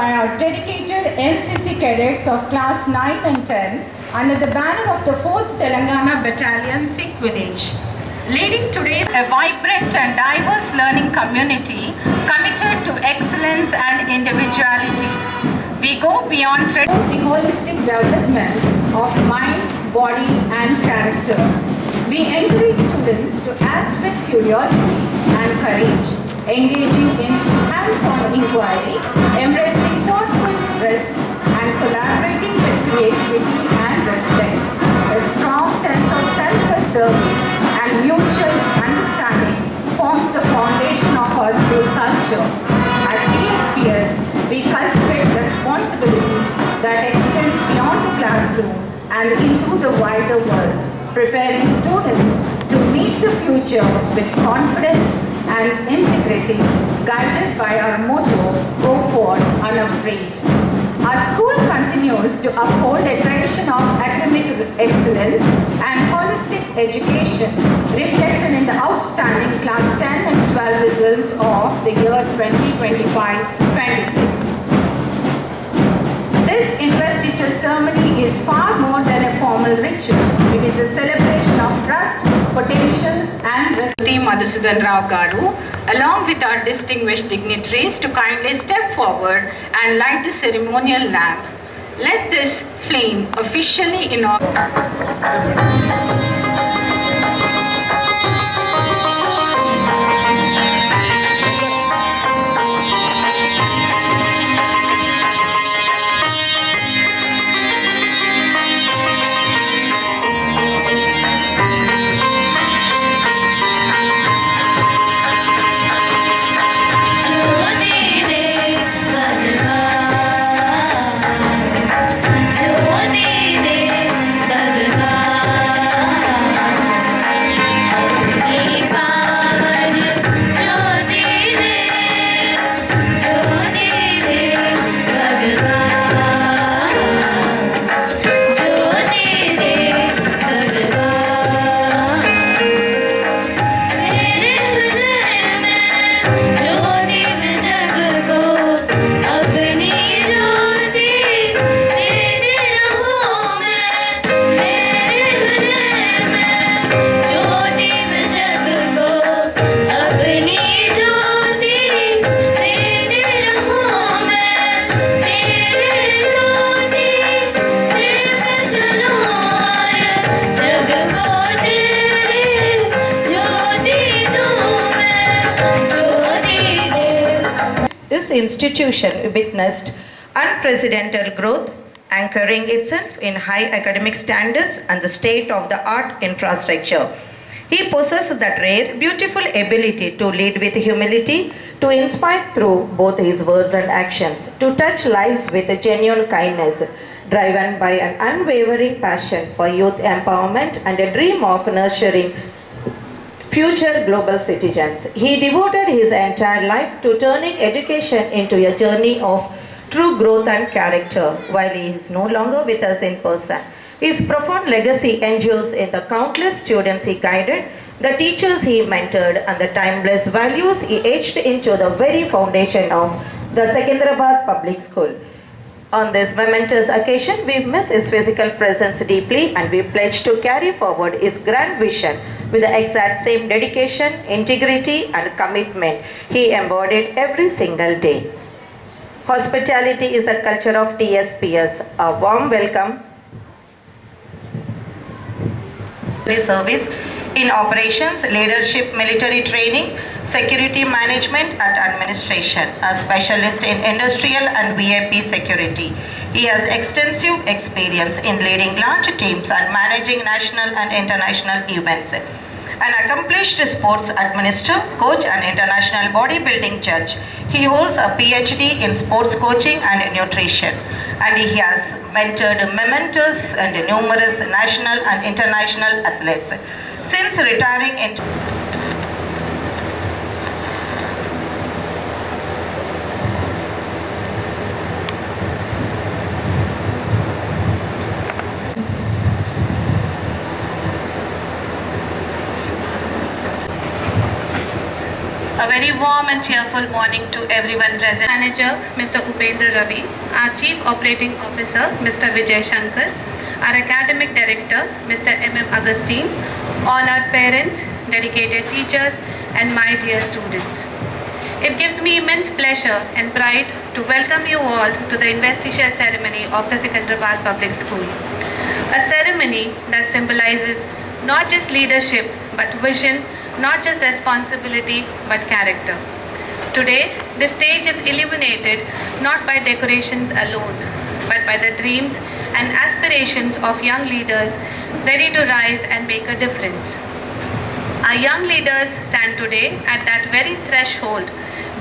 by our dedicated NCC cadets of class 9 and 10 under the banner of the 4th Telangana Battalion Sikh Village. Leading today a vibrant and diverse learning community committed to excellence and individuality. We go beyond the holistic development of mind, body and character. We encourage students to act with curiosity and courage, engaging in hands-on inquiry, embracing thoughtful risk and collaborating with creativity and respect. A strong sense of selfless service and mutual understanding forms the foundation of our school culture. At TSPS, we cultivate responsibility that extends beyond the classroom and into the wider world, preparing students to meet the future with confidence and integrity, guided by our motto, "Go forward unafraid." Our school continues to uphold a tradition of academic excellence and holistic education, reflected in the outstanding class 10 and 12 results of the year 2025-26. This investiture ceremony is far more than a formal ritual. It is a celebration of trust, potential and respect. Madhusudan Rao Garu, along with our distinguished dignitaries, to kindly step forward and light the ceremonial lamp. Let this flame officially inaugurate. This institution witnessed unprecedented growth, anchoring itself in high academic standards and the state-of-the-art infrastructure. He possessed that rare, beautiful ability to lead with humility, to inspire through both his words and actions, to touch lives with genuine kindness, driven by an unwavering passion for youth empowerment and a dream of nurturing future global citizens. He devoted his entire life to turning education into a journey of true growth and character. While he is no longer with us in person, his profound legacy endures in the countless students he guided, the teachers he mentored, and the timeless values he etched into the very foundation of the Secunderabad Public School. On this momentous occasion, we miss his physical presence deeply, and we pledge to carry forward his grand vision with the exact same dedication, integrity, and commitment he embodied every single day. Hospitality is the culture of TSPS. A warm welcome. Service in operations, leadership, military training, security management and administration, a specialist in industrial and VIP security. He has extensive experience in leading large teams and managing national and international events. An accomplished sports administrator, coach and international bodybuilding judge. He holds a PhD in sports coaching and nutrition, and he has mentored mentors and numerous national and international athletes. Since retiring in A very warm and cheerful morning to everyone present. Manager Mr. Upendra Ravi, our Chief Operating Officer Mr. Vijay Shankar, our Academic Director Mr. M.M. Agustin, honored parents, dedicated teachers and my dear students. It gives me immense pleasure and pride to welcome you all to the Investiture Ceremony of the Secunderabad Public School. A ceremony that symbolizes not just leadership but vision, not just responsibility but character. Today, the stage is illuminated not by decorations alone, but by the dreams and aspirations of young leaders ready to rise and make a difference. Our young leaders stand today at that very threshold,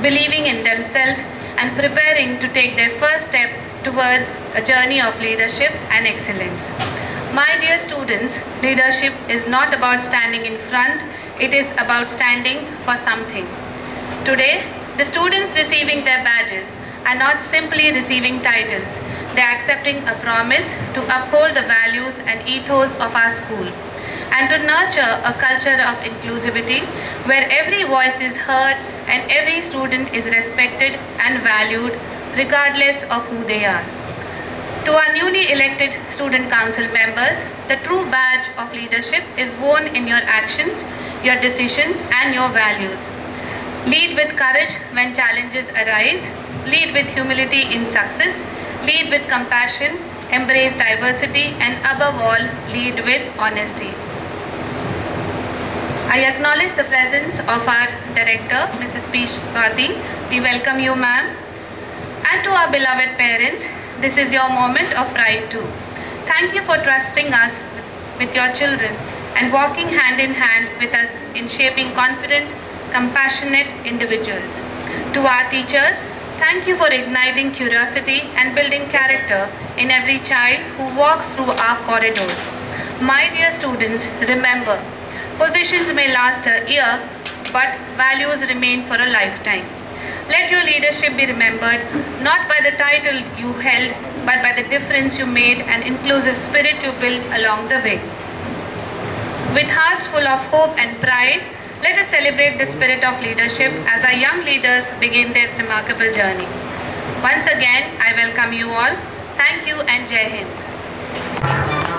believing in themselves and preparing to take their first step towards a journey of leadership and excellence. My dear students, leadership is not about standing in front, it is about standing for something. Today, the students receiving their badges are not simply receiving titles, they are accepting a promise to uphold the values and ethos of our school and to nurture a culture of inclusivity where every voice is heard and every student is respected and valued regardless of who they are. To our newly elected student council members, the true badge of leadership is worn in your actions, your decisions and your values. Lead with courage when challenges arise, lead with humility in success, lead with compassion, embrace diversity and above all, lead with honesty. I acknowledge the presence of our director, Mrs. P. Swati. We welcome you, ma'am. And to our beloved parents, this is your moment of pride too. Thank you for trusting us with your children and walking hand in hand with us in shaping confident, compassionate individuals. To our teachers, thank you for igniting curiosity and building character in every child who walks through our corridors. My dear students, remember, positions may last a year, but values remain for a lifetime. Let your leadership be remembered not by the title you held, but by the difference you made and inclusive spirit you built along the way. With hearts full of hope and pride, let us celebrate the spirit of leadership as our young leaders begin their remarkable journey. Once again, I welcome you all. Thank you and Jai Hind.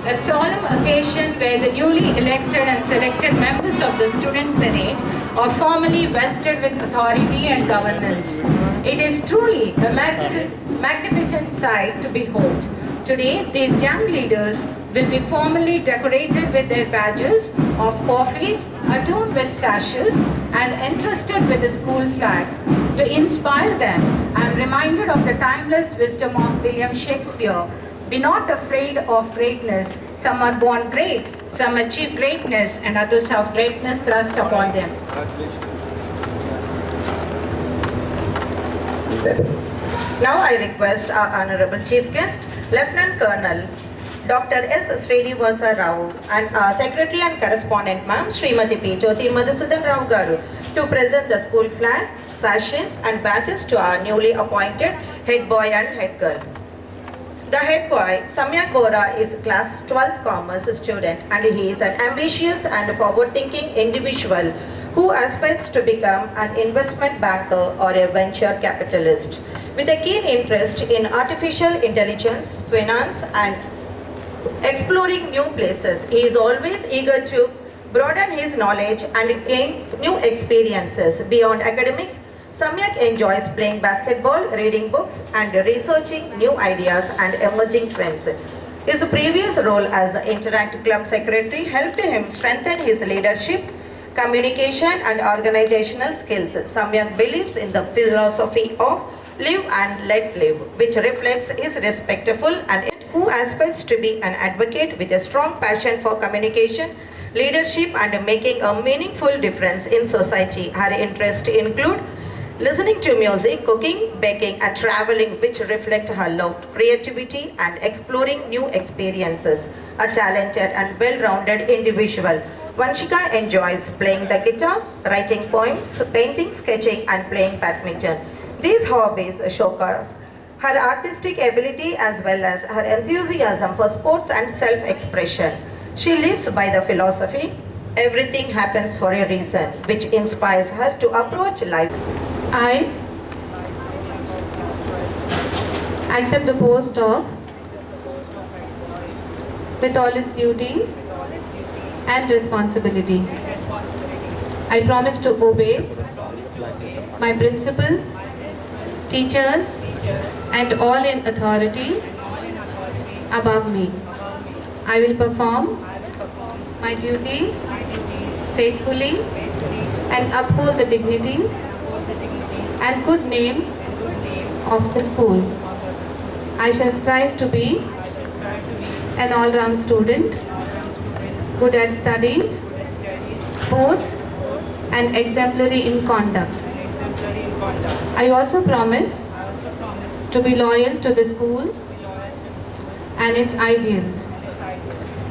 a solemn occasion where the newly elected and selected members of the Student Senate are formally vested with authority and governance. It is truly a magnificent sight to behold. Today, these young leaders will be formally decorated with their badges of office, adorned with sashes, and entrusted with the school flag. To inspire them, I am reminded of the timeless wisdom of William Shakespeare. Be not afraid of greatness. Some are born great, some achieve greatness, and others have greatness thrust upon them. Now I request our Honorable Chief Guest, Lieutenant Colonel Dr. S. Srinivasa Rao and our Secretary and Correspondent Ma'am Srimati P. Jyoti Madhusudan Rao Garu to present the school flag, sashes and badges to our newly appointed head boy and head girl. The head boy, Samyak Bora, is class 12th commerce student and he is an ambitious and forward-thinking individual who aspires to become an investment banker or a venture capitalist. With a keen interest in artificial intelligence, finance and exploring new places, he is always eager to broaden his knowledge and gain new experiences beyond academics. Samyak enjoys playing basketball, reading books and researching new ideas and emerging trends. His previous role as the Interact Club Secretary helped him strengthen his leadership, communication and organizational skills. Samyak believes in the philosophy of live and let live, which reflects his respectful and who aspires to be an advocate with a strong passion for communication, leadership and making a meaningful difference in society. Her interests include listening to music, cooking, baking and traveling, which reflect her love, creativity and exploring new experiences. A talented and well-rounded individual, Vanshika enjoys playing the guitar, writing poems, painting, sketching and playing badminton. These hobbies showcase her artistic ability as well as her enthusiasm for sports and self-expression. She lives by the philosophy, everything happens for a reason, which inspires her to approach life. I accept the post of, with all its duties and responsibilities. I promise to obey my principal, teachers and all in authority above me. I will perform my duties faithfully and uphold the dignity and good name of the school. I shall strive to be an all-round student, good at studies, sports and exemplary in conduct. I also promise to be loyal to the school and its ideals.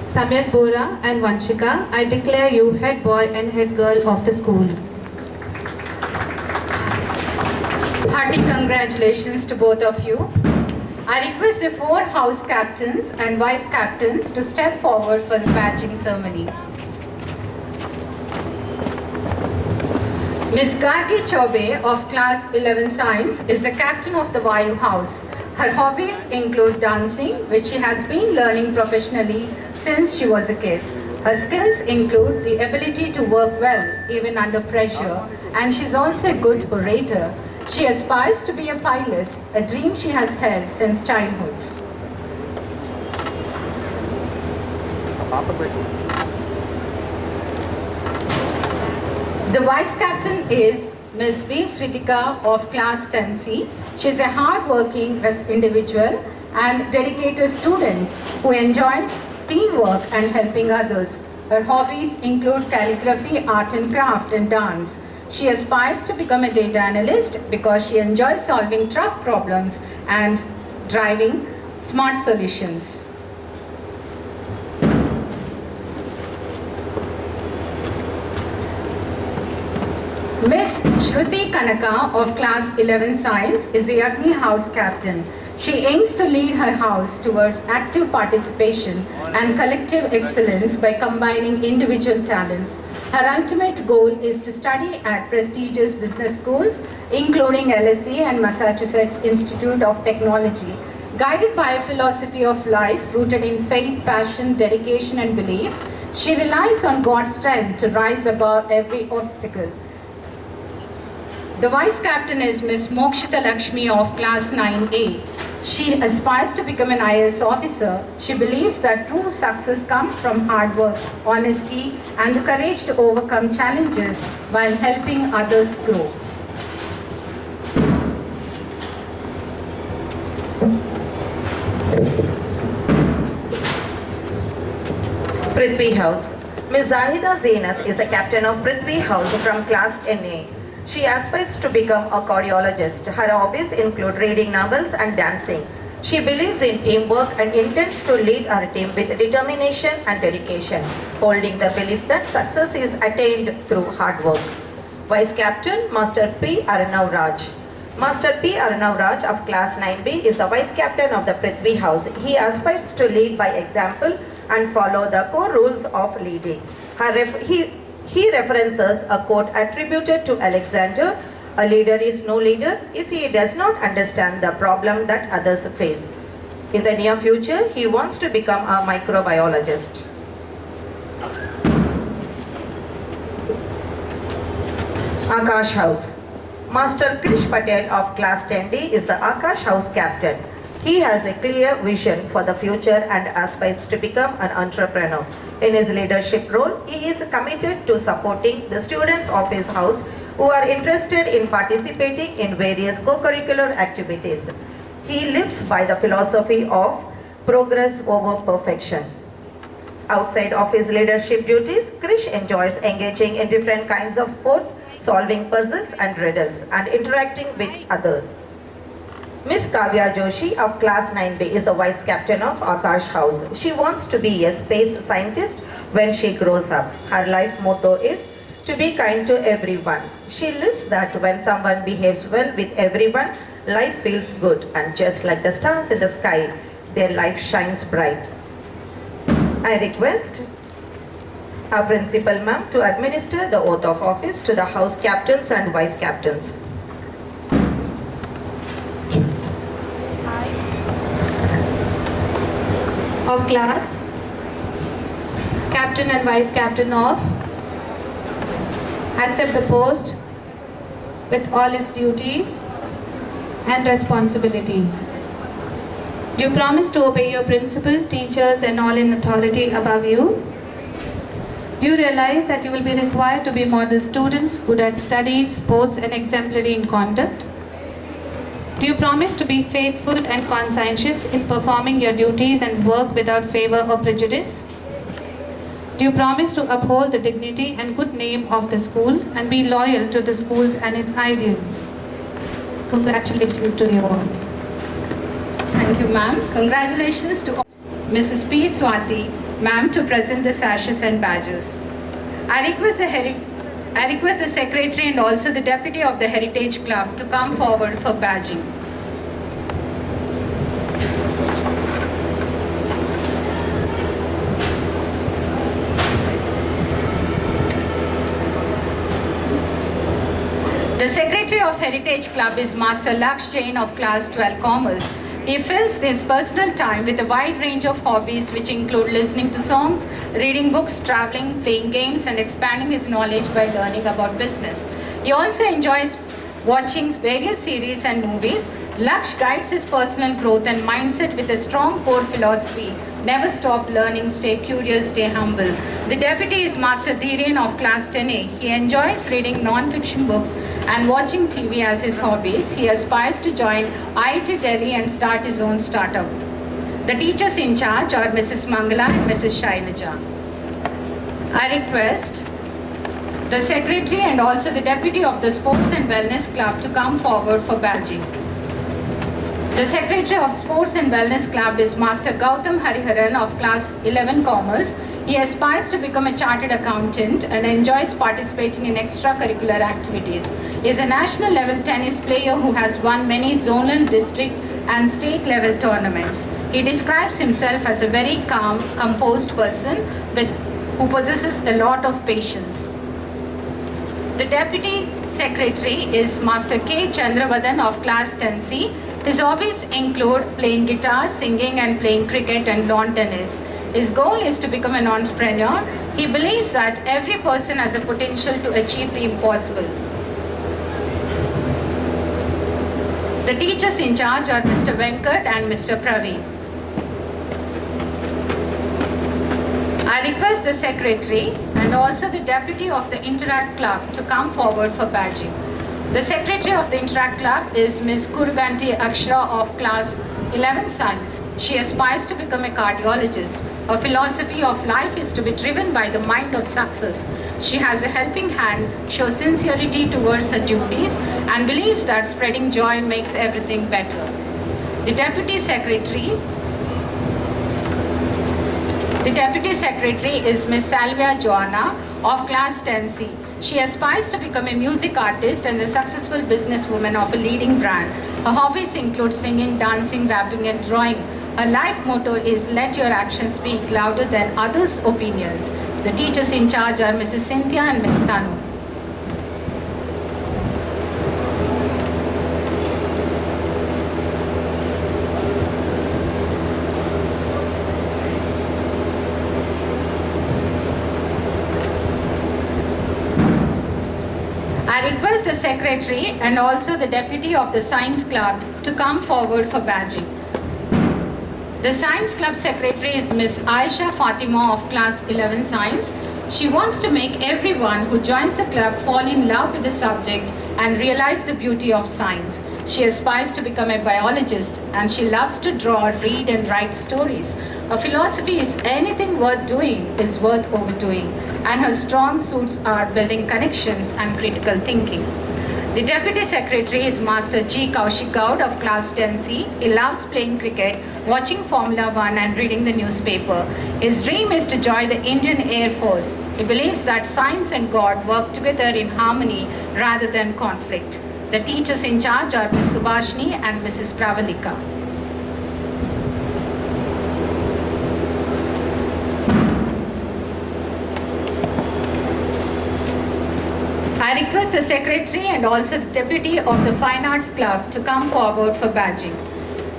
Samyak Bora and Vanshika, I declare you head boy and head girl of the school. Hearty congratulations to both of you. I request the 4 house captains and vice captains to step forward for the badging ceremony. Ms. Gargi Chaube of class 11 science is the captain of the Vayu house. Her hobbies include dancing, which she has been learning professionally since she was a kid. Her skills include the ability to work well even under pressure, and she's also a good orator. She aspires to be a pilot, a dream she has held since childhood. The vice captain is Ms. B. Shritika of class 10C. She is a hard-working individual and dedicated student who enjoys teamwork and helping others. Her hobbies include calligraphy, art and craft, and dance. She aspires to become a data analyst because she enjoys solving tough problems and driving smart solutions. Miss Shruti Kanaka of class 11 science is the Agni house captain. She aims to lead her house towards active participation and collective excellence by combining individual talents. Her ultimate goal is to study at prestigious business schools, including LSE and Massachusetts Institute of Technology. Guided by a philosophy of life rooted in faith, passion, dedication, and belief, she relies on God's strength to rise above every obstacle. The vice captain is Miss Mokshita Lakshmi of class 9A. She aspires to become an IAS officer. She believes that true success comes from hard work, honesty, and the courage to overcome challenges while helping others grow. Prithvi House. Ms. Zahida Zainat is the captain of Prithvi House from class NA. She aspires to become a choreologist. Her hobbies include reading novels and dancing. She believes in teamwork and intends to lead her team with determination and dedication, holding the belief that success is attained through hard work. Vice Captain Master P. Arnav Raj. Master P. Arnav Raj of class 9B is the Vice Captain of the Prithvi House. He aspires to lead by example and follow the core rules of leading. He references a quote attributed to Alexander, "A leader is no leader if he does not understand the problem that others face." In the near future, he wants to become a microbiologist. Akash House. Master Krish Patel of class 10D is the Akash House captain. He has a clear vision for the future and aspires to become an entrepreneur. In his leadership role, he is committed to supporting the students of his house who are interested in participating in various co-curricular activities. He lives by the philosophy of progress over perfection. Outside of his leadership duties, Krish enjoys engaging in different kinds of sports, solving puzzles and riddles, and interacting with others. Miss Kavya Joshi of class 9B is the vice captain of Akash House. She wants to be a space scientist when she grows up. Her life motto is to be kind to everyone. She lives that when someone behaves well with everyone, life feels good, and just like the stars in the sky, their life shines bright. I request our principal ma'am to administer the oath of office to the house captains and vice captains. Of class, captain and vice captain of, accept the post with all its duties and responsibilities. Do you promise to obey your principal, teachers, and all in authority above you? Do you realize that you will be required to be model students, good at studies, sports, and exemplary in conduct? Do you promise to be faithful and conscientious in performing your duties and work without favor or prejudice? Do you promise to uphold the dignity and good name of the school and be loyal to the schools and its ideals? Congratulations to you all. Thank you, ma'am. Congratulations to Mrs. P. Swati, ma'am, to present the sashes and badges. I request the secretary and also the deputy of the Heritage Club to come forward for badging. The secretary of Heritage Club is Master Laksh Jain of class 12 Commerce. He fills his personal time with a wide range of hobbies which include listening to songs, reading books, traveling, playing games, and expanding his knowledge by learning about business. He also enjoys watching various series and movies. Laksh guides his personal growth and mindset with a strong core philosophy: never stop learning, stay curious, stay humble. The deputy is Master Dhiren of class 10A. He enjoys reading non-fiction books and watching TV as his hobbies. He aspires to join IIT Delhi and start his own startup. The teachers in charge are Mrs. Mangala and Mrs. Shailaja. I request the secretary and also the deputy of the Sports and Wellness Club to come forward for badging. The Secretary of Sports and Wellness Club is Master Gautam Hariharan of class 11 Commerce. He aspires to become a chartered accountant and enjoys participating in extracurricular activities. He is a national level tennis player who has won many zonal, district and state level tournaments. He describes himself as a very calm, composed person who possesses a lot of patience. The Deputy Secretary is Master K. Chandravadan of class 10C. His hobbies include playing guitar, singing and playing cricket and lawn tennis. His goal is to become an entrepreneur. He believes that every person has a potential to achieve the impossible. The teachers in charge are Mr. Venkat and Mr. Praveen. I request the secretary and also the deputy of the Interact Club to come forward for badging. The secretary of the Interact Club is Ms. Kuruganti Akshara of class 11 Science. She aspires to become a cardiologist. Her philosophy of life is to be driven by the mind of success. She has a helping hand, shows sincerity towards her duties, and believes that spreading joy makes everything better. The Deputy Secretary is Ms. Salvia Joanna of class 10C. She aspires to become a music artist and the successful businesswoman of a leading brand. Her hobbies include singing, dancing, rapping, and drawing. Her life motto is let your actions speak louder than others' opinions. The teachers in charge are Mrs. Cynthia and Ms. Tanu. I request the secretary and also the deputy of the science club to come forward for badging. The science club secretary is Ms. Aisha Fatima of class 11 science. She wants to make everyone who joins the club fall in love with the subject and realize the beauty of science. She aspires to become a biologist and she loves to draw, read and write stories. Her philosophy is anything worth doing is worth overdoing, and her strong suits are building connections and critical thinking. The Deputy Secretary is Master G. Kaushik Gaud of class 10C. He loves playing cricket, watching Formula 1 and reading the newspaper. His dream is to join the Indian Air Force. He believes that science and God work together in harmony rather than conflict. The teachers in charge are Ms. Subhashini and Mrs. Pravalika. I request the secretary and also the deputy of the Fine Arts Club to come forward for badging.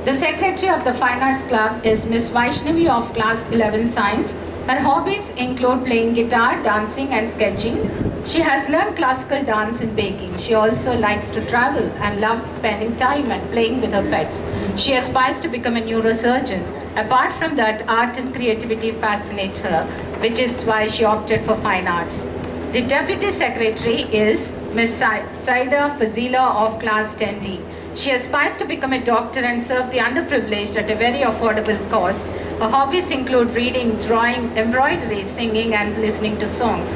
The secretary of the Fine Arts Club is Ms. Vaishnavi of class 11 Science. Her hobbies include playing guitar, dancing and sketching. She has learned classical dance and baking. She also likes to travel and loves spending time and playing with her pets. She aspires to become a neurosurgeon. Apart from that, art and creativity fascinate her, which is why she opted for fine arts. The Deputy Secretary is Ms. Saida Fazila of class 10D. She aspires to become a doctor and serve the underprivileged at a very affordable cost. Her hobbies include reading, drawing, embroidery, singing and listening to songs.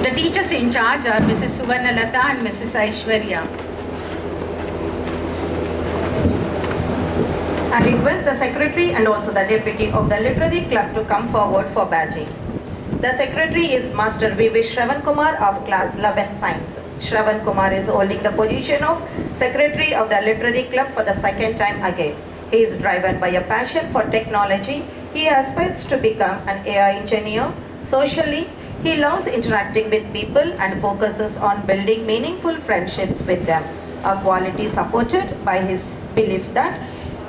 The teachers in charge are Mrs. Suvarnalata and Mrs. Aishwarya. I request the secretary and also the deputy of the literary club to come forward for badging. The secretary is Master V. Shravan Kumar of class 11 Science. Shravan Kumar is holding the position of secretary of the literary club for the second time again. He is driven by a passion for technology. He aspires to become an AI engineer. Socially, he loves interacting with people and focuses on building meaningful friendships with them, a quality supported by his belief that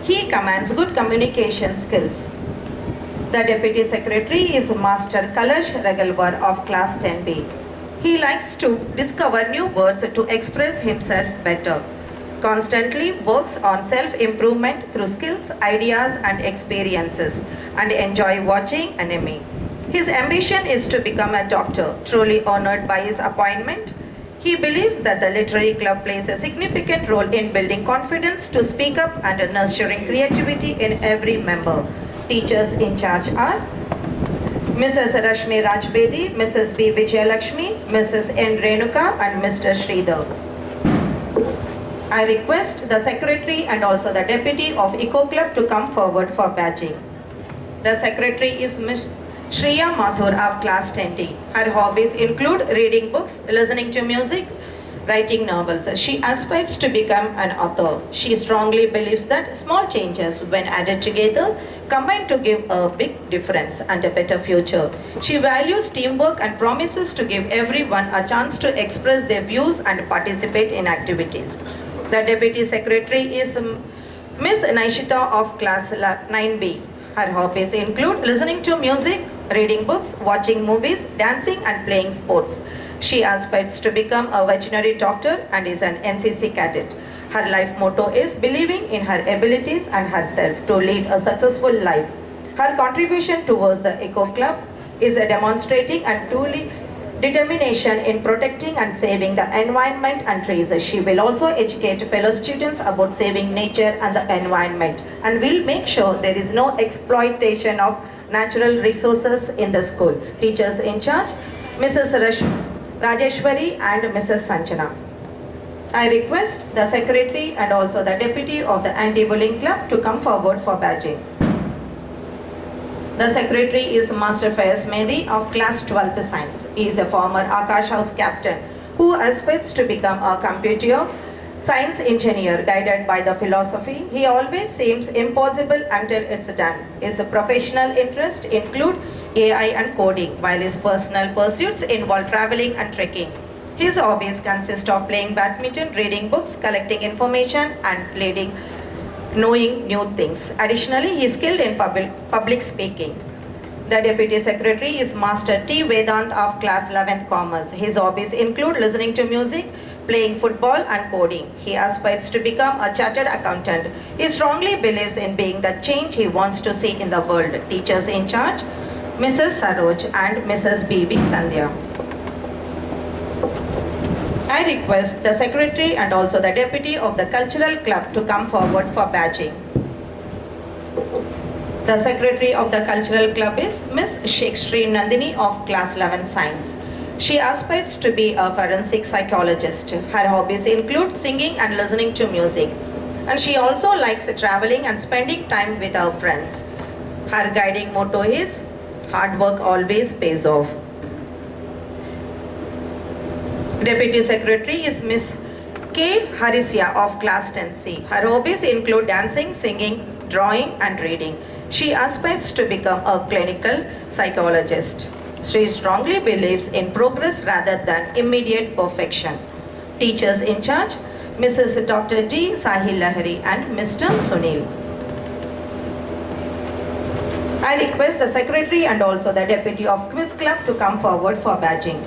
he commands good communication skills. The Deputy Secretary is Master Kalash Regalwar of class 10B. He likes to discover new words to express himself better. Constantly works on self-improvement through skills, ideas and experiences, and enjoy watching anime. His ambition is to become a doctor, truly honored by his appointment. He believes that the literary club plays a significant role in building confidence to speak up and nurturing creativity in every member. Teachers in charge are Mrs. Rashmi Rajbedi, Mrs. B. Vijayalakshmi, Mrs. N. Renuka and Mr. Sridhar. I request the secretary and also the deputy of Eco Club to come forward for badging. The secretary is Ms. Shriya Mathur of class 10D. Her hobbies include reading books, listening to music, writing novels. She aspires to become an author. She strongly believes that small changes, when added together, combine to give a big difference and a better future. She values teamwork and promises to give everyone a chance to express their views and participate in activities. The Deputy Secretary is Miss Naishita of Class 9B. Her hobbies include listening to music, reading books, watching movies, dancing and playing sports. She aspires to become a veterinary doctor and is an NCC cadet. Her life motto is believing in her abilities and herself to lead a successful life. Her contribution towards the Eco Club is a demonstrating and truly determination in protecting and saving the environment and trees. She will also educate fellow students about saving nature and the environment and will make sure there is no exploitation of natural resources in the school. Teachers in charge, Mrs. Rajeshwari and Mrs. Sanjana. I request the Secretary and also the Deputy of the Anti-Bullying Club to come forward for badging. The Secretary is Master Faiz Mehdi of Class 12th Science. He is a former Akash House captain who aspires to become a computer science engineer guided by the philosophy. He always seems impossible until it's done. His professional interests include AI and coding, while his personal pursuits involve traveling and trekking. His hobbies consist of playing badminton, reading books, collecting information and knowing new things. Additionally, he is skilled in public speaking. The Deputy Secretary is Master T. Vedant of Class 11th Commerce. His hobbies include listening to music, playing football and coding. He aspires to become a chartered accountant. He strongly believes in being the change he wants to see in the world. Teachers in charge, Mrs. Saroj and Mrs. B.B. Sandhya. I request the Secretary and also the Deputy of the Cultural Club to come forward for badging. The Secretary of the Cultural Club is Miss Sheikh Sri Nandini of Class 11 Science. She aspires to be a forensic psychologist. Her hobbies include singing and listening to music. And she also likes traveling and spending time with her friends. Her guiding motto is, hard work always pays off. Deputy Secretary is Miss K. Harisya of Class 10C. Her hobbies include dancing, singing, drawing and reading. She aspires to become a clinical psychologist. She strongly believes in progress rather than immediate perfection. Teachers in charge, Mrs. Dr. D. Sahil Lahari and Mr. Sunil. I request the Secretary and also the Deputy of Quiz Club to come forward for badging.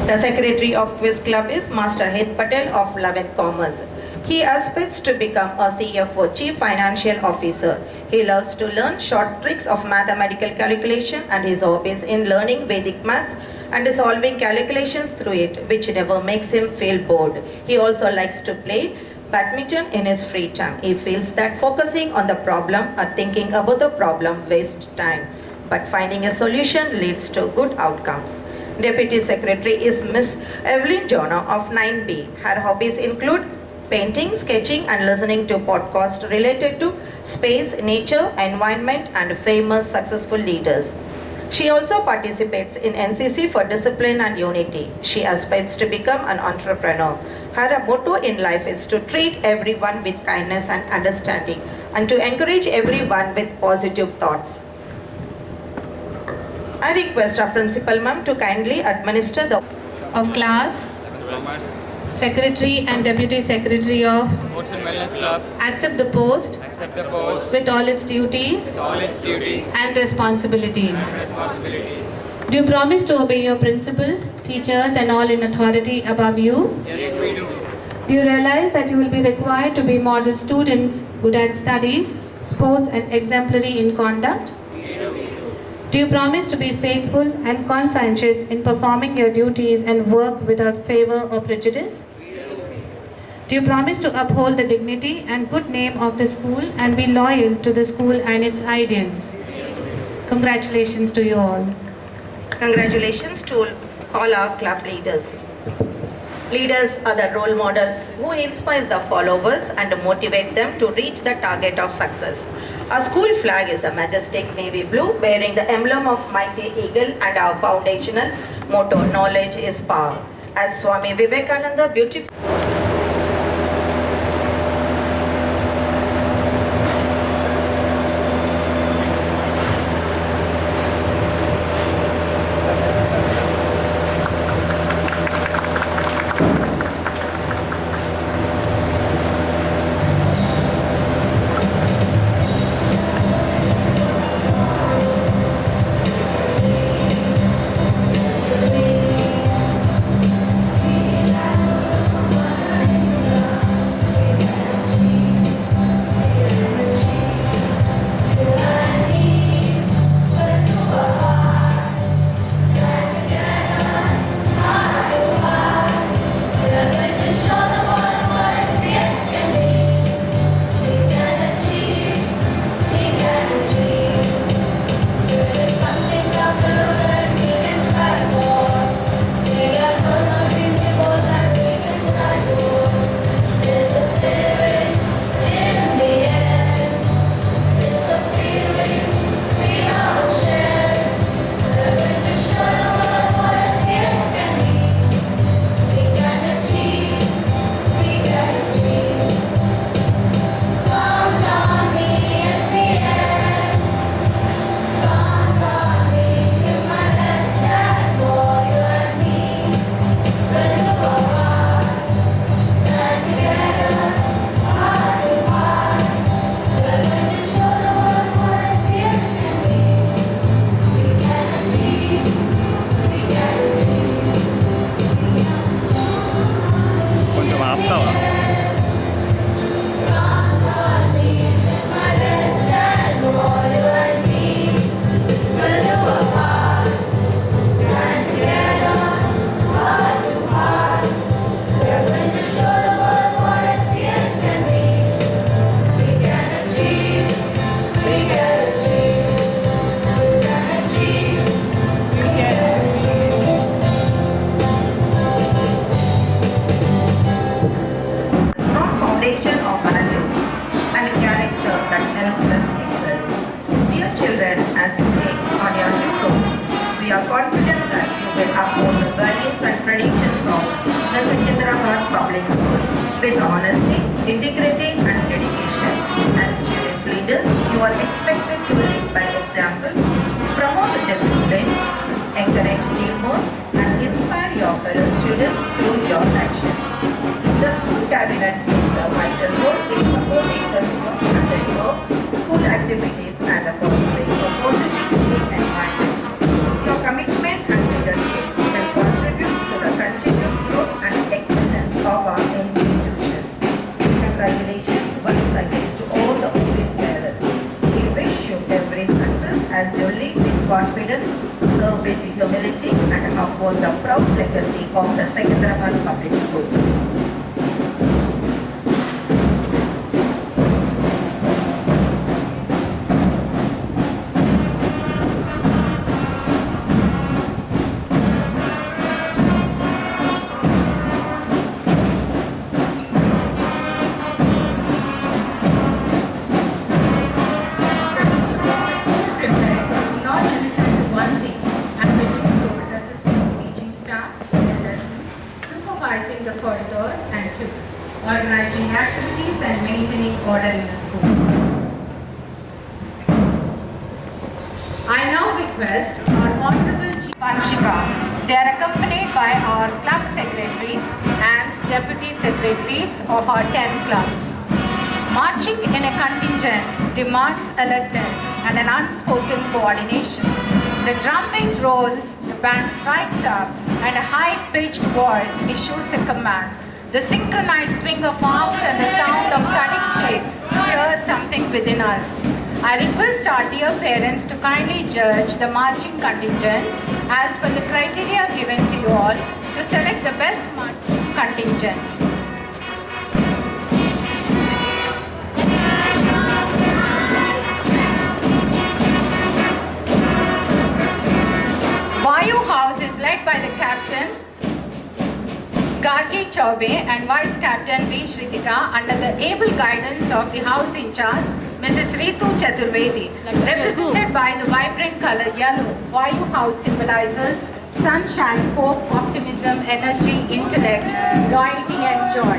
The Secretary of Quiz Club is Master Hit Patel of 11th Commerce. He aspires to become a CFO, Chief Financial Officer. He loves to learn short tricks of mathematical calculation and his hobbies in learning Vedic maths and solving calculations through it, which never makes him feel bored. He also likes to play badminton in his free time. He feels that focusing on the problem or thinking about the problem wastes time, but finding a solution leads to good outcomes. Deputy Secretary is Miss Evelyn Jonah of 9B. Her hobbies include painting, sketching and listening to podcasts related to space, nature, environment and famous successful leaders. She also participates in NCC for discipline and unity. She aspires to become an entrepreneur. Her motto in life is to treat everyone with kindness and understanding and to encourage everyone with positive thoughts. I request our Principal Ma'am to kindly administer the of class, Secretary and Deputy Secretary of Sports and Wellness Club. accept the post with all its duties and responsibilities. Do you promise to obey your principal, teachers and all in authority above you? Yes, we do. Do you realize that you will be required to be model students, good at studies, sports and exemplary in conduct? Do you promise to be faithful and conscientious in performing your duties and work without favor or prejudice? Do you promise to uphold the dignity and good name of the school and be loyal to the school and its ideals? Congratulations to you all. Congratulations to all our club leaders. Leaders are the role models who inspire the followers and motivate them to reach the target of success. Our school flag is a majestic navy blue bearing the emblem of mighty eagle and our foundational motto, knowledge is power. As Swami Vivekananda beautifully confident that you will uphold the values and traditions of the Secunderabad Public School with honesty, integrity and dedication. As student leaders, you are expected to lead by example, promote discipline, encourage teamwork and inspire your fellow students through your actions. The school cabinet plays a vital role in supporting the school activities and fostering a positive school environment. Your commitment and leadership will contribute to the continued growth and excellence of our institution. Congratulations once again to all the office bearers. We wish you every success as you lead with confidence, serve with humility and uphold the proud legacy of the Secunderabad Public School. The corridors and queues, organizing activities and maintaining order in the school. I now request our Honorable Chief Panchika. They are accompanied by our club secretaries and deputy secretaries of our 10 clubs. Marching in a contingent demands alertness and an unspoken coordination. The drum beat rolls, the band strikes up, and a high-pitched voice issues a command. The synchronized swing of arms and the sound of cutting blade stirs something within us. I request our dear parents to kindly judge the marching contingents as per the criteria given to you all to select the best marching contingent. Vayu House is led by the captain Gargi Chaube and vice captain V. Shritika under the able guidance of the house in charge Mrs. Ritu Chaturvedi, represented by the vibrant color yellow. Vayu house symbolizes sunshine, hope, optimism, energy, intellect, loyalty and joy.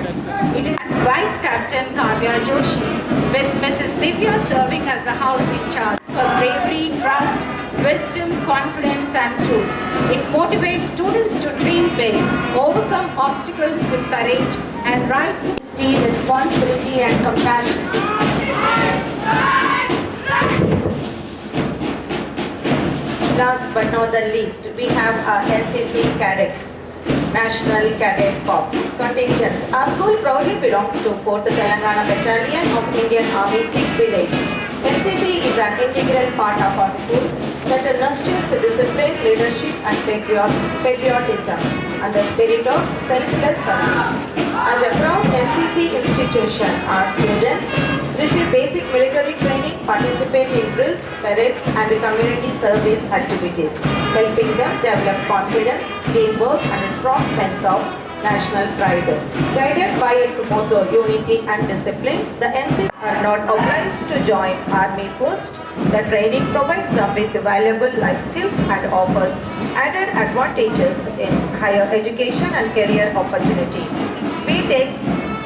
It is Vice Captain Kavya Joshi with Mrs. Divya serving as the house in charge for bravery, trust, wisdom, confidence and truth. It motivates students to dream big, overcome obstacles with courage and rise to honesty, responsibility and compassion. Last but not the least, we have our NCC cadets, National Cadet Corps contingents. Our school proudly belongs to 4th Telangana Battalion of Indian Army Sikh Village. NCC is an integral part of our school that nurtures discipline, leadership and patriotism and the spirit of selfless service. As a proud NCC institution, our students receive basic military training, participate in drills, parades and community service activities, helping them develop confidence, teamwork and a strong sense of national pride. Guided by its motto, unity and discipline, the NCC are not obliged to join army post. The training provides them with valuable life skills and offers added advantages in higher education and career opportunity. We take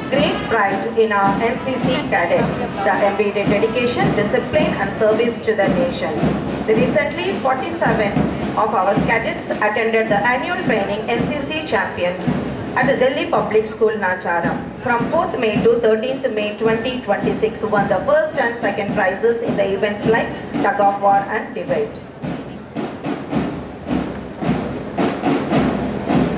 great pride in our NCC cadets, the embedded dedication, discipline and service to the nation. Recently, 47 of our cadets attended the annual training NCC champion at the Delhi Public School, Nacharam. From 4th May to 13th May 2026, won the first and second prizes in the events like tug of war and debate.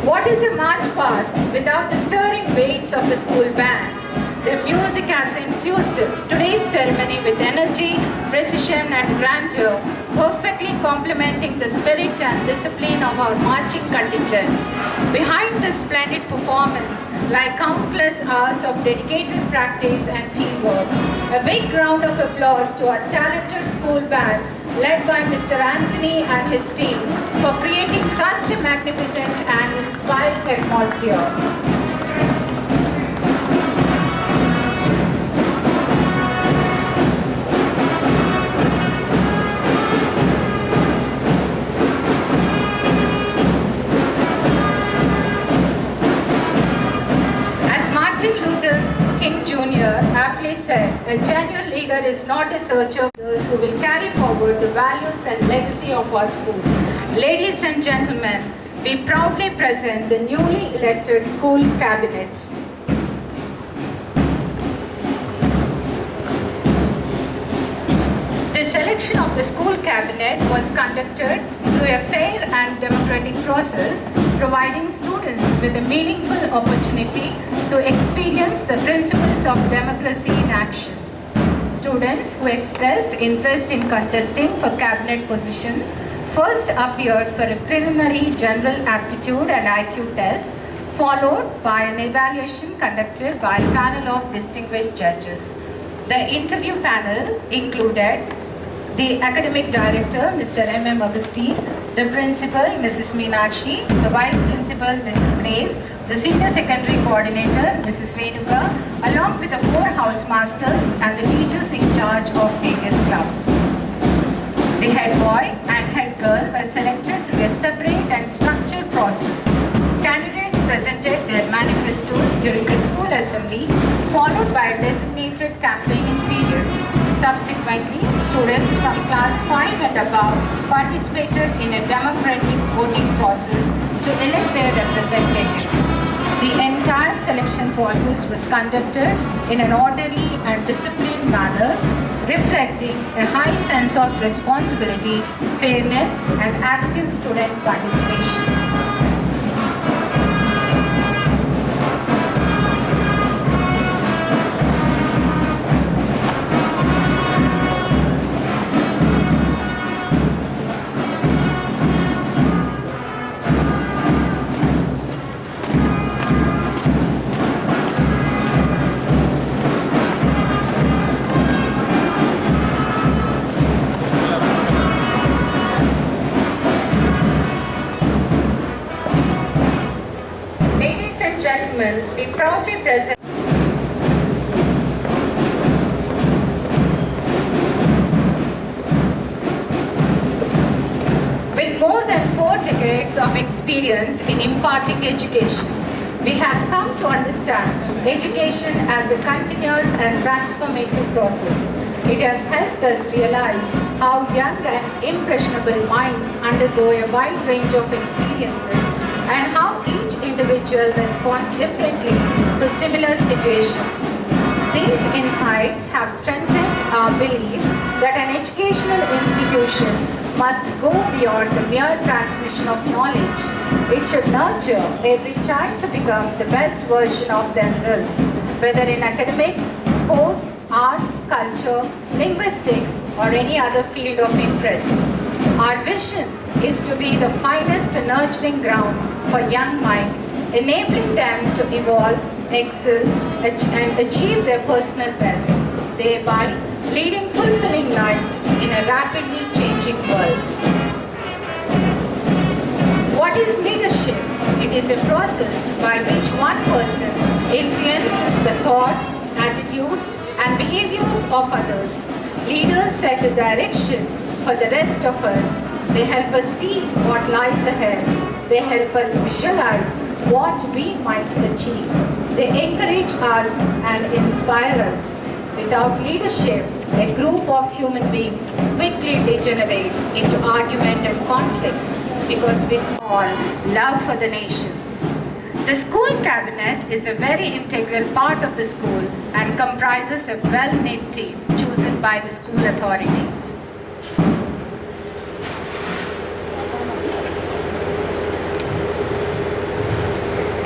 What is a march past without the stirring weights of the school band? The music has infused today's ceremony with energy, precision and grandeur, perfectly complementing the spirit and discipline of our marching contingents. Behind this splendid performance lie countless hours of dedicated practice and teamwork. A big round of applause to our talented school band led by Mr. Anthony and his team for creating such a magnificent and inspiring atmosphere. Aptly said, a genuine leader is not a searcher for those who will carry forward the values and legacy of our school. Ladies and gentlemen, we proudly present the newly elected school cabinet. The selection of the school cabinet was conducted through a fair and democratic process, providing students with a meaningful opportunity to experience the principles of democracy in action. Students who expressed interest in contesting for cabinet positions first appeared for a preliminary general aptitude and IQ test, followed by an evaluation conducted by a panel of distinguished judges. The interview panel included the academic director, Mr. M. Augustine, the principal, Mrs. Meenakshi, the vice principal, Mrs. Grace, the senior secondary coordinator, Mrs. Renuka, along with the 4 housemasters and the teachers in charge of various clubs. The head boy and head girl were selected through a separate and structured process. Candidates presented their manifestos during the school assembly, followed by a designated campaigning period. Subsequently, students from class 5 and above participated in a democratic voting process to elect their representatives. The entire selection process was conducted in an orderly and disciplined manner, reflecting a high sense of responsibility, fairness, and active student participation. We proudly present decades of experience in imparting education, we have come to understand education as a continuous and transformative process. It has helped us realize how young and impressionable minds undergo a wide range of experiences and how each individual responds differently to similar situations. These insights have strengthened our belief that an educational institution must go beyond the mere transmission of knowledge. It should nurture every child to become the best version of themselves, whether in academics, sports, arts, culture, linguistics, or any other field of interest. Our vision is to be the finest nurturing ground for young minds, enabling them to evolve, excel, and achieve their personal best, thereby leading fulfilling lives in a rapidly changing world. What is leadership? It is a process by which one person influences the thoughts, attitudes, and behaviors of others. Leaders set a direction for the rest of us. They help us see what lies ahead. They help us visualize what we might achieve. They encourage us and inspire us. Without leadership, a group of human beings quickly degenerates into argument and conflict because we all love for the nation. The school cabinet is a very integral part of the school and comprises a well-knit team chosen by the school authorities.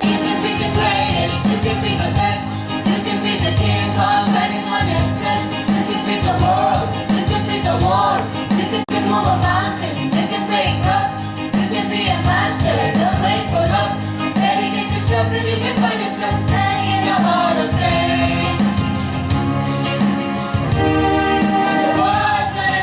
You can be the greatest, you can be the best, you can be the king kong riding on your chest. You can be the world, you can be the war, you can move a mountain, you can break rocks, you can be a master, don't wait for luck. Dedicate yourself and you can find yourself standing in the hall of fame. The world's gonna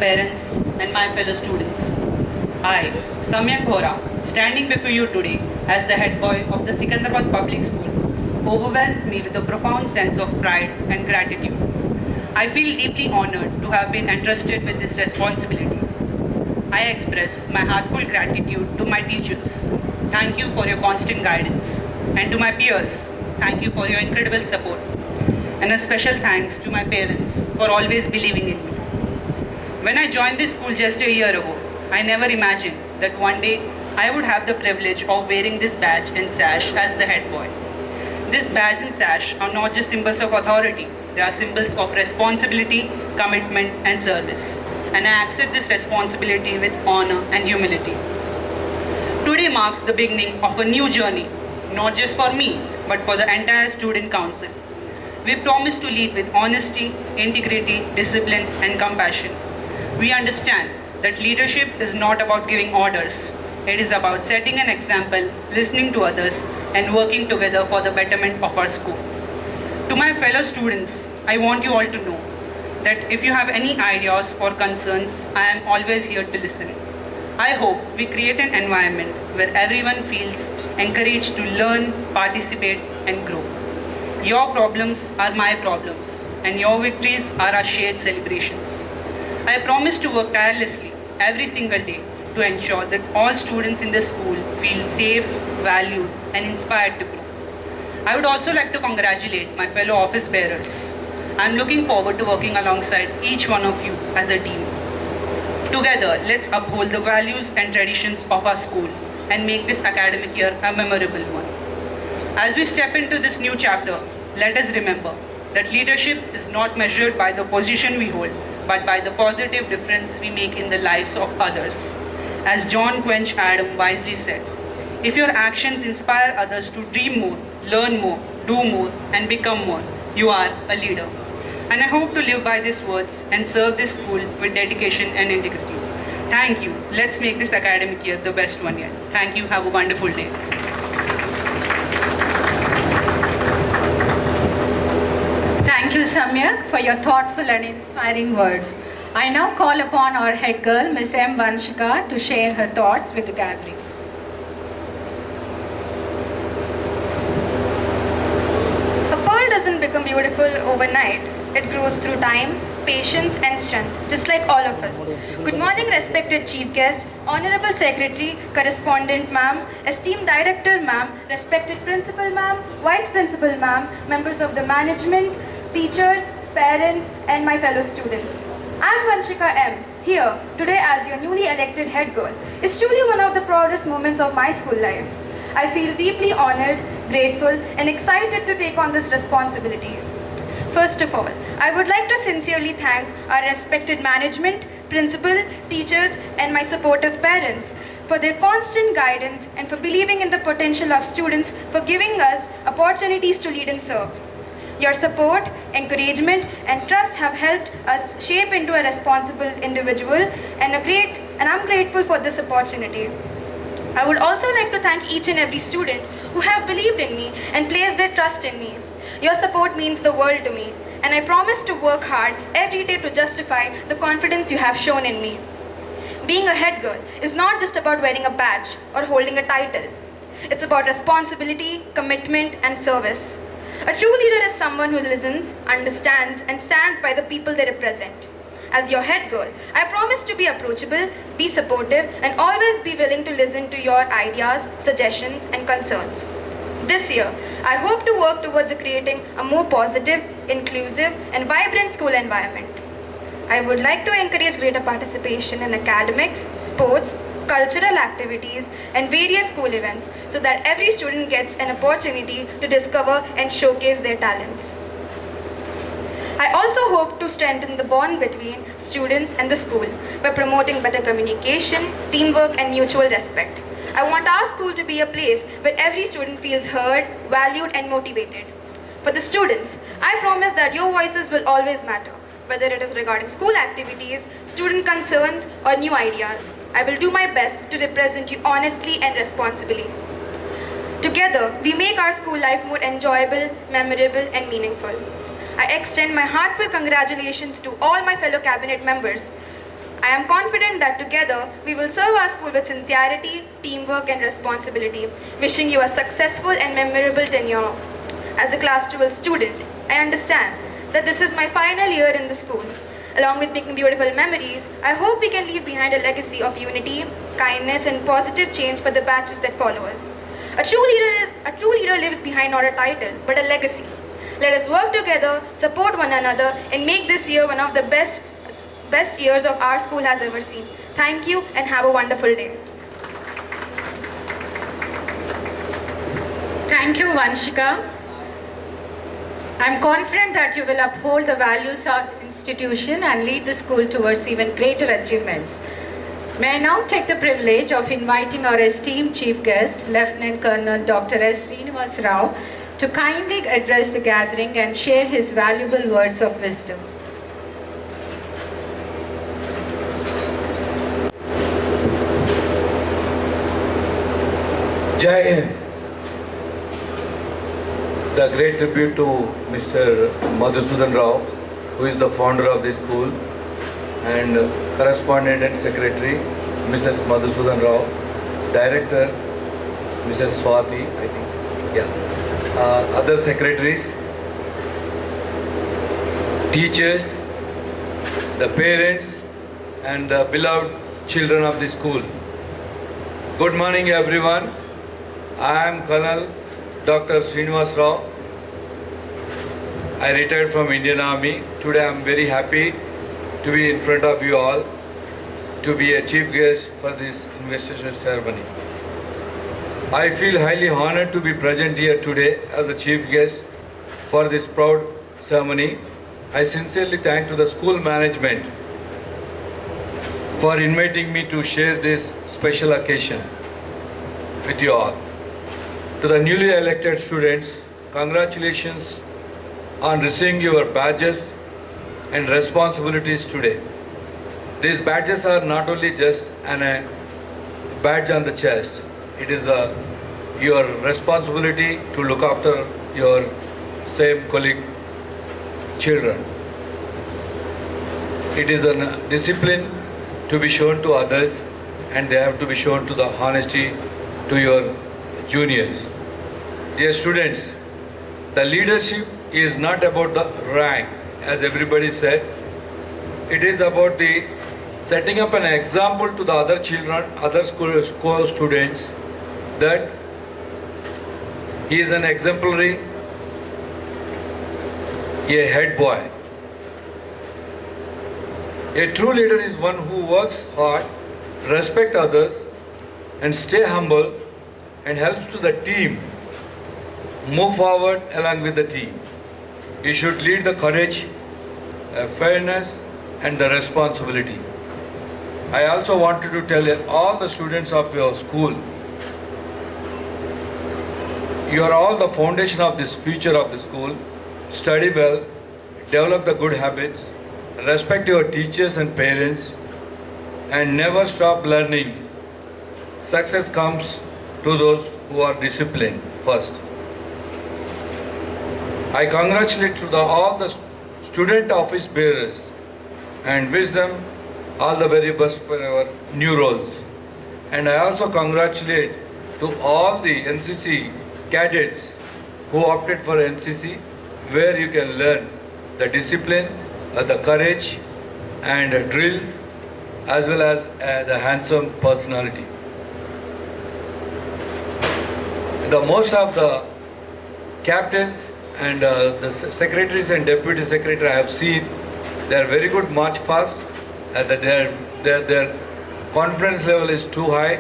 parents, and my fellow students. I, Samyak Bora, standing before you today as the head boy of the Secunderabad Public School, overwhelms me with a profound sense of pride and gratitude. I feel deeply honored to have been entrusted with this responsibility. I express my heartfelt gratitude to my teachers. Thank you for your constant guidance. And to my peers, thank you for your incredible support. And a special thanks to my parents for always believing in me. When I joined this school just a year ago, I never imagined that one day I would have the privilege of wearing this badge and sash as the head boy. This badge and sash are not just symbols of authority, they are symbols of responsibility, commitment, and service. And I accept this responsibility with honor and humility. Today marks the beginning of a new journey, not just for me, but for the entire student council. We promise to lead with honesty, integrity, discipline, and compassion. We understand that leadership is not about giving orders. It is about setting an example, listening to others, and working together for the betterment of our school. To my fellow students, I want you all to know that if you have any ideas or concerns, I am always here to listen. I hope we create an environment where everyone feels encouraged to learn, participate, and grow. Your problems are my problems, and your victories are our shared celebrations. I promise to work tirelessly every single day to ensure that all students in the school feel safe, valued, and inspired to grow. I would also like to congratulate my fellow office bearers. I am looking forward to working alongside each one of you as a team. Together, let's uphold the values and traditions of our school and make this academic year a memorable one. As we step into this new chapter, let us remember that leadership is not measured by the position we hold, but by the positive difference we make in the lives of others. As John Quench Adam wisely said, if your actions inspire others to dream more, learn more, do more, and become more, you are a leader. And I hope to live by these words and serve this school with dedication and integrity. Thank you. Let's make this academic year the best one yet. Thank you. Have a wonderful day. Thank you, Samyak, for your thoughtful and inspiring words. I now call upon our head girl, Ms. M. Vanshika, to share her thoughts with the gathering. A pearl doesn't become beautiful overnight. It grows through time, patience, and strength, just like all of us. Good morning, respected Chief Guest, Honorable Secretary, Correspondent Ma'am, esteemed Director Ma'am, respected Principal Ma'am, Vice Principal Ma'am, members of the management, teachers, parents, and my fellow students. I am Vanshika M. Here, today as your newly elected head girl. It's truly one of the proudest moments of my school life. I feel deeply honored, grateful, and excited to take on this responsibility. First of all, I would like to sincerely thank our respected management, principal, teachers, and my supportive parents for their constant guidance and for believing in the potential of students, for giving us opportunities to lead and serve. Your support, encouragement, and trust have helped us shape into a responsible individual, and I'm grateful for this opportunity. I would also like to thank each and every student who have believed in me and placed their trust in me. Your support means the world to me, and I promise to work hard every day to justify the confidence you have shown in me. Being a head girl is not just about wearing a badge or holding a title. It's about responsibility, commitment, and service. A true leader is someone who listens, understands, and stands by the people they represent. As your head girl, I promise to be approachable, be supportive, and always be willing to listen to your ideas, suggestions, and concerns. This year, I hope to work towards creating a more positive, inclusive, and vibrant school environment. I would like to encourage greater participation in academics, sports, cultural activities, and various school events so that every student gets an opportunity to discover and showcase their talents. I also hope to strengthen the bond between students and the school by promoting better communication, teamwork, and mutual respect. I want our school to be a place where every student feels heard, valued, and motivated. For the students, I promise that your voices will always matter, whether it is regarding school activities, student concerns, or new ideas. I will do my best to represent you honestly and responsibly. Together, we make our school life more enjoyable, memorable, and meaningful. I extend my heartfelt congratulations to all my fellow cabinet members. I am confident that together we will serve our school with sincerity, teamwork and responsibility. Wishing you a successful and memorable tenure. As a class 12 student, I understand that this is my final year in the school. Along with making beautiful memories, I hope we can leave behind a legacy of unity, kindness and positive change for the batches that follow us. A true leader lives behind not a title, but a legacy. Let us work together, support one another and make this year one of the best years of our school has ever seen. Thank you and have a wonderful day. Thank you, Vanshika. I'm confident that you will uphold the values of institution and lead the school towards even greater achievements. May I now take the privilege of inviting our esteemed chief guest, Lieutenant Colonel Dr. S. Srinivas Rao, to kindly address the gathering and share his valuable words of wisdom. Jai Hind. The great tribute to Mr. Madhusudan Rao, who is the founder of this school, and correspondent and secretary, Mrs. Madhusudan Rao, director, Mrs. Swati, I think, yeah, other secretaries, teachers, the parents, and the beloved children of the school. Good morning, everyone. I am Colonel Dr. Srinivas Rao. I retired from Indian Army. Today I am very happy to be in front of you all to be a chief guest for this investiture ceremony. I feel highly honored to be present here today as the chief guest for this proud ceremony. I sincerely thank to the school management for inviting me to share this special occasion with you all. To the newly elected students, congratulations on receiving your badges and responsibilities today. These badges are not only just a badge on the chest, it is your responsibility to look after your same colleague children. It is a discipline to be shown to others, and they have to be shown to the honesty to your juniors. Dear students, the leadership is not about the rank, as everybody said. It is about the setting up an example to the other children, other school students, that he is an exemplary, a head boy. A true leader is one who works hard, respects others, and stay humble, and helps to the team move forward along with the team. You should lead the courage, fairness, and the responsibility. I also wanted to tell all the students of your school, you are all the foundation of this future of the school. Study well, develop the good habits, respect your teachers and parents, and never stop learning. Success comes to those who are disciplined first. I congratulate to all the student office bearers and wish them all the very best for our new roles. And I also congratulate to all the NCC cadets who opted for NCC, where you can learn the discipline, the courage and drill, as well as the handsome personality. The most of the captains and the secretaries and deputy secretary I have seen, they are very good march past, their confidence level is too high,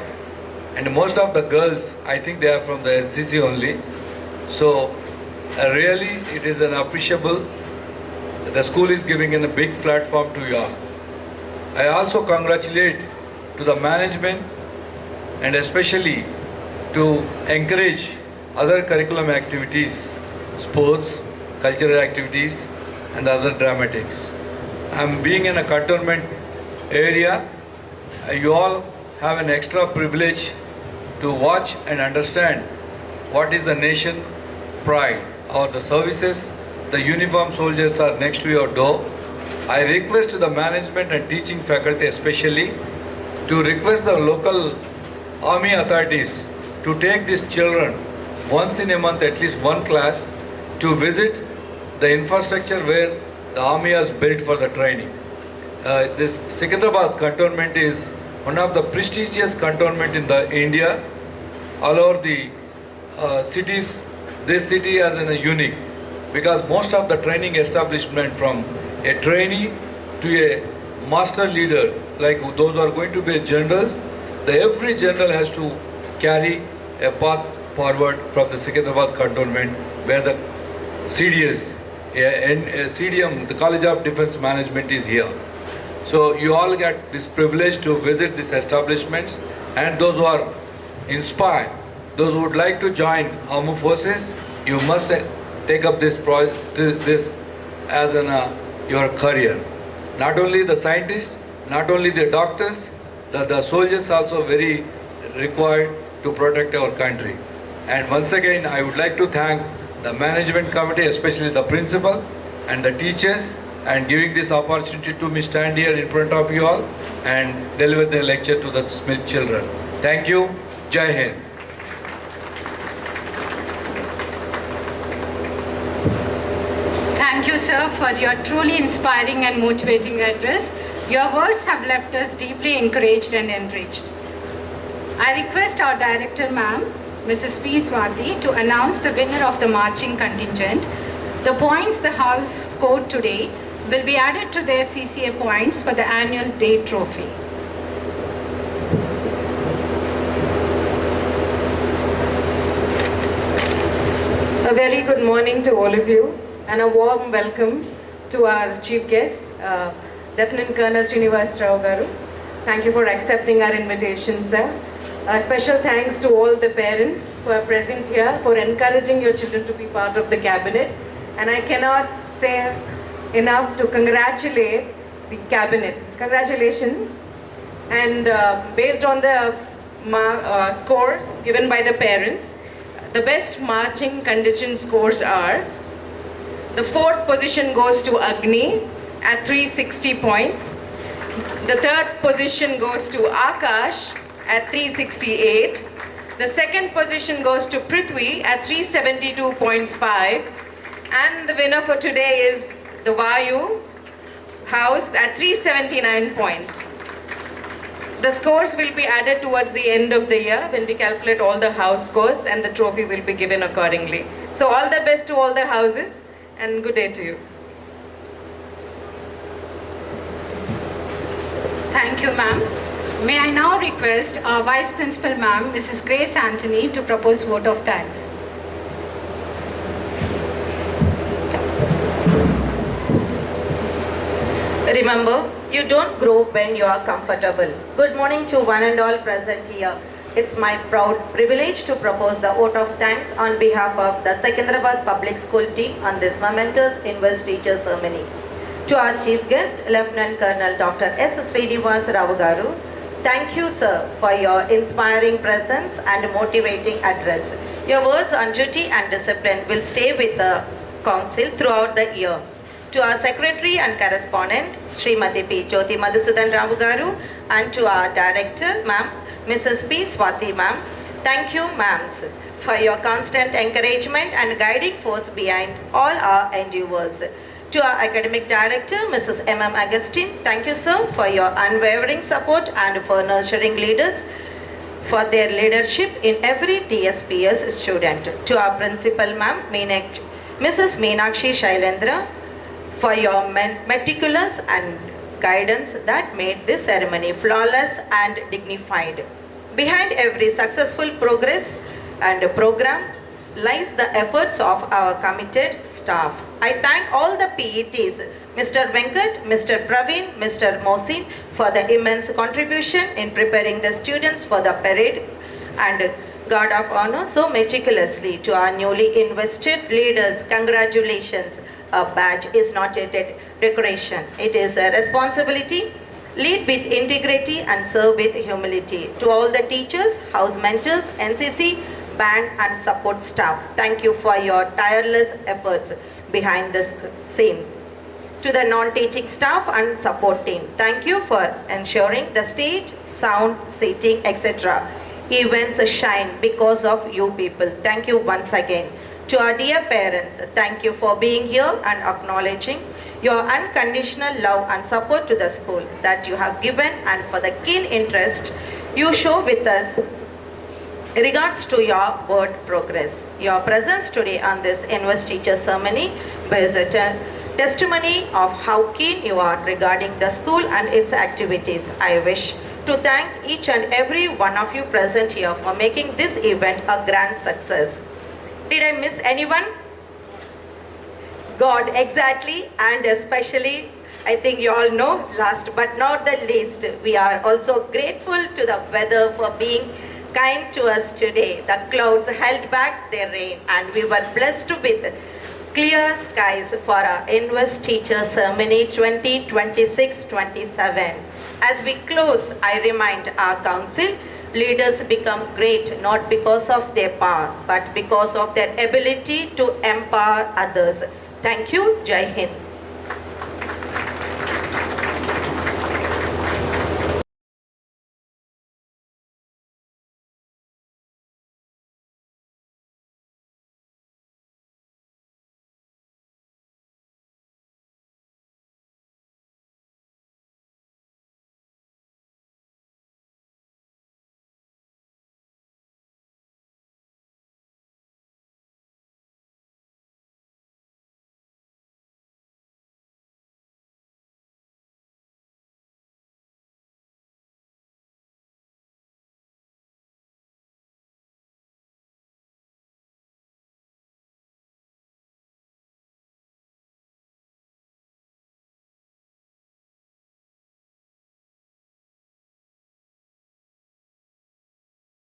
and most of the girls, I think they are from the NCC only. So really it is an appreciable, the school is giving in a big platform to you all. I also congratulate to the management and especially to encourage other curriculum activities, sports, cultural activities and other dramatics. Being in a cantonment area, you all have an extra privilege to watch and understand what is the nation pride or the services. The uniformed soldiers are next to your door, I request the management and teaching faculty especially to request the local army authorities to take these children once in a month, at least one class, to visit the infrastructure where the army has built for the training. This Secunderabad cantonment is one of the prestigious cantonment in the India. All over the cities, this city is a unique, because most of the training establishment from a trainee to a master leader, like those who are going to be generals, every general has to carry a path forward from the Secunderabad cantonment, where the CDS and CDM, the College of Defence Management, is here. So you all get this privilege to visit these establishments, and those who are inspired, those who would like to join armed forces, you must take up this as your career. Not only the scientists, not only the doctors, the soldiers also very required to protect our country. And once again, I would like to thank the management committee, especially the principal and the teachers, and giving this opportunity to me stand here in front of you all and deliver the lecture to the Smith children. Thank you. Jai Hind. Thank you, sir, for your truly inspiring and motivating address. Your words have left us deeply encouraged and enriched. I request our director, ma'am, Mrs. P. Swati, to announce the winner of the marching contingent. The points the house scored today will be added to their CCA points for the annual day trophy. A very good morning to all of you, and a warm welcome to our chief guest, Lieutenant Colonel Srinivas Rao Garu. Thank you for accepting our invitation, sir. A special thanks to all the parents who are present here for encouraging your children to be part of the cabinet. And I cannot say enough to congratulate the cabinet. Congratulations. And based on the scores given by the parents, the best marching contingent scores are: the fourth position goes to Agni at 360 points. The third position goes to Akash at 368. The second position goes to Prithvi at 372.5. And the winner for today is the Vayu house at 379 points. The scores will be added towards the end of the year when we calculate all the house scores, and the trophy will be given accordingly. So all the best to all the houses, and good day to you. Thank you, ma'am. May I now request our Vice Principal, ma'am, Mrs. Grace Anthony, to propose vote of thanks. Remember, you don't grow when you are comfortable. Good morning to one and all present here. It's my proud privilege to propose the vote of thanks on behalf of the Secunderabad Public School team on this momentous Investiture Ceremony. To our chief guest, Lieutenant Colonel Dr. S. Srinivas Rao Garu, thank you, sir, for your inspiring presence and motivating address. Your words on duty and discipline will stay with the council throughout the year. To our secretary and correspondent, Srimati P. Jyoti Madhusudan Rao Garu, and to our director, ma'am, Mrs. P. Swati, ma'am, thank you, ma'ams, for your constant encouragement and guiding force behind all our endeavors. To our academic director, Mrs. M.M. Augustine, thank you, sir, for your unwavering support and for nurturing leaders for their leadership in every DSPS student. To our principal, ma'am, Mrs. Meenakshi Shailendra, for your meticulous and guidance that made this ceremony flawless and dignified. Behind every successful progress and program lies the efforts of our committed staff. I thank all the PETs, Mr. Venkat, Mr. Praveen, Mr. Mohsin, for the immense contribution in preparing the students for the parade and guard of honor so meticulously. To our newly invested leaders, congratulations. A badge is not a decoration. It is a responsibility. Lead with integrity and serve with humility. To all the teachers, house mentors, NCC, band and support staff, thank you for your tireless efforts behind the scenes. to the non-teaching staff and support team. Thank you for ensuring the stage, sound, seating, etc. events shine because of you people. Thank you once again. To our dear parents, thank you for being here and acknowledging your unconditional love and support to the school that you have given and for the keen interest you show with us regards to your word progress. Your presence today on this Investiture Ceremony bears a testimony of how keen you are regarding the school and its activities. I wish to thank each and every one of you present here for making this event a grand success. Did I miss anyone? God, exactly, and especially, I think you all know, last but not the least, we are also grateful to the weather for being kind to us today. The clouds held back their rain and we were blessed with clear skies for our Investiture Ceremony 2026-27. As we close, I remind our council, leaders become great not because of their power, but because of their ability to empower others. Thank you. Jai Hind.